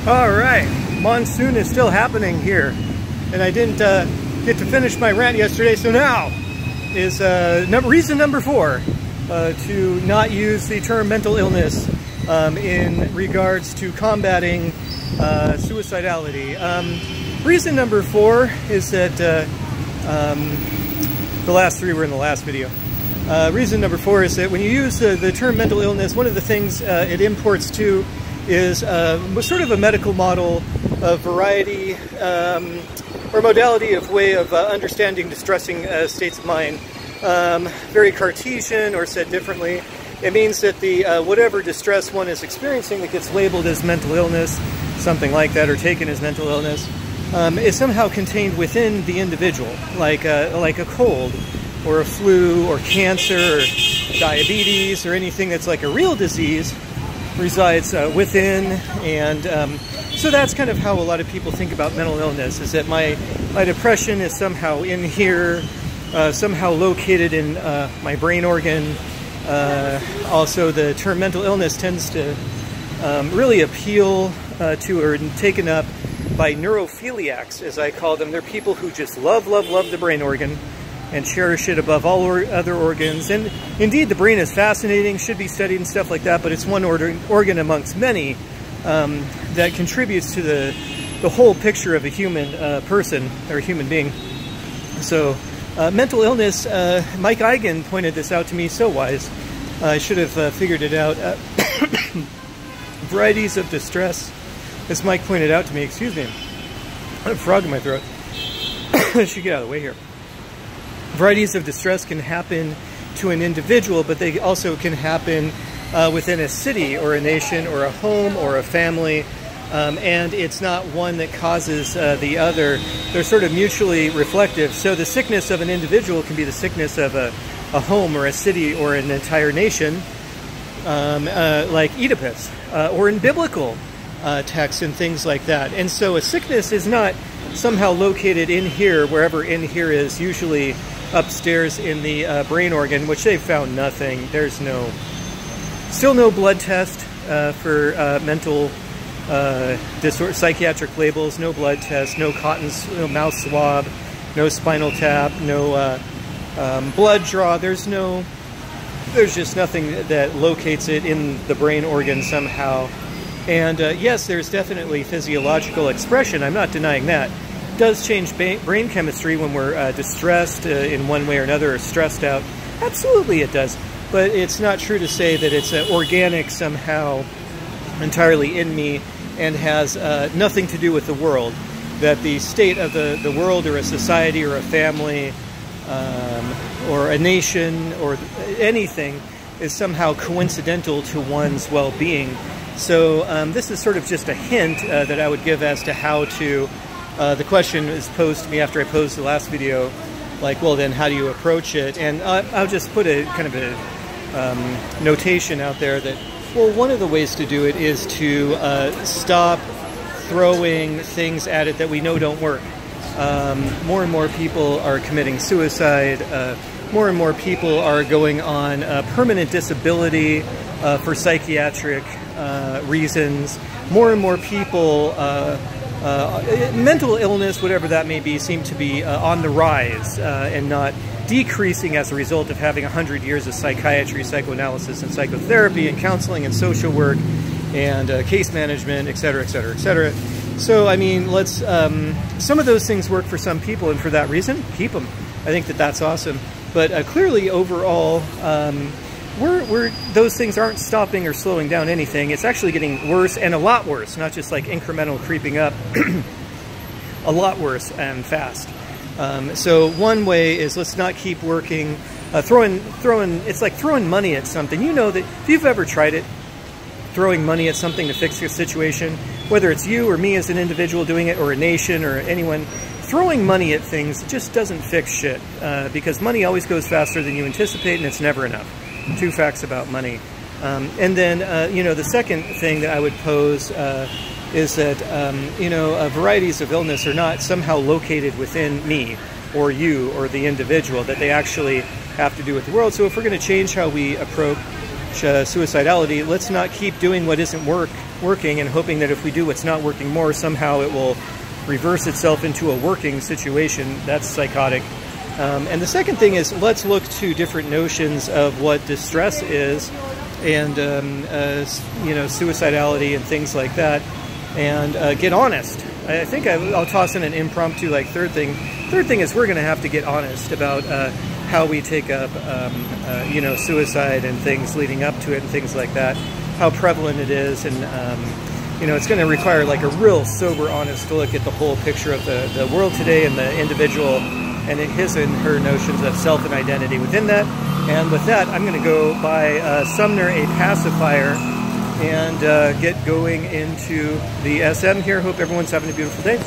All right, monsoon is still happening here, and I didn't get to finish my rant yesterday, so now is reason number 4 to not use the term mental illness in regards to combating suicidality. Reason number 4 is that the last 3 were in the last video. Reason number 4 is that when you use the term mental illness, one of the things it imports to is sort of a medical model of variety or modality of way of understanding distressing states of mind. Very Cartesian, or said differently, it means that the whatever distress one is experiencing that gets labeled as mental illness, something like that, or taken as mental illness, is somehow contained within the individual, like a cold, or a flu, or cancer, or diabetes, or anything that's like a real disease resides within. And so that's kind of how a lot of people think about mental illness, is that my depression is somehow in here, somehow located in my brain organ. Also, the term mental illness tends to really appeal to, or taken up by neurophiliacs, as I call them. They're people who just love the brain organ and cherish it above all other organs. And indeed, the brain is fascinating, should be studied and stuff like that, but it's one organ amongst many that contributes to the whole picture of a human person, or a human being. So mental illness, Mike Eigen pointed this out to me, so wise. I should have figured it out. Varieties of distress, as Mike pointed out to me, excuse me, I have a frog in my throat. I should get out of the way here. Varieties of distress can happen to an individual, but they also can happen within a city, or a nation, or a home, or a family. And it's not one that causes the other. They're sort of mutually reflective. So the sickness of an individual can be the sickness of a home, or a city, or an entire nation, like Oedipus, or in biblical texts and things like that. And so a sickness is not somehow located in here, wherever in here is, usually upstairs in the brain organ, which they've found nothing. There's still no blood test for mental psychiatric labels, no blood test, no no mouth swab, no spinal tap, no blood draw. There's just nothing that locates it in the brain organ somehow. And yes, there's definitely physiological expression. I'm not denying that. It does change brain chemistry when we're distressed in one way or another, or stressed out. Absolutely it does. But it's not true to say that it's organic somehow, entirely in me, and has nothing to do with the world. That the state of the world, or a society, or a family, or a nation, or anything, is somehow coincidental to one's well-being. So this is sort of just a hint that I would give as to how to, the question is posed to me after I posed the last video, like, well then how do you approach it? And I'll just put a kind of a notation out there that, well, one of the ways to do it is to stop throwing things at it that we know don't work. More and more people are committing suicide. More and more people are going on permanent disability for psychiatric reasons. More and more people, mental illness, whatever that may be, seem to be on the rise and not decreasing as a result of having 100 years of psychiatry, psychoanalysis, and psychotherapy, and counseling, and social work, and case management, etc., etc., etc. So, I mean, let's, some of those things work for some people, and for that reason, keep them. I think that that's awesome. But clearly, overall, those things aren't stopping or slowing down anything. It's actually getting worse, and a lot worse, not just like incremental creeping up, a lot worse and fast. So one way is, let's not keep working, throwing, it's like throwing money at something. You know that if you've ever tried it, throwing money at something to fix your situation, whether it's you or me as an individual doing it, or a nation, or anyone, throwing money at things just doesn't fix shit, because money always goes faster than you anticipate, and it's never enough. 2 facts about money. And then, you know, the second thing that I would pose is that, you know, varieties of illness are not somehow located within me, or you, or the individual, that they actually have to do with the world. So if we're going to change how we approach suicidality, let's not keep doing what isn't working, and hoping that if we do what's not working more, somehow it will reverse itself into a working situation. That's psychotic. And the second thing is, let's look to different notions of what distress is, and you know, suicidality and things like that, and get honest. I think I'll toss in an impromptu like third thing. Third thing is, we're going to have to get honest about how we take up you know, suicide and things leading up to it and things like that, how prevalent it is, and you know, it's going to require like a real sober, honest look at the whole picture of the world today and the individual and his and her notions of self and identity within that. And with that, I'm going to go buy Sumner a pacifier and get going into the SM here. Hope everyone's having a beautiful day.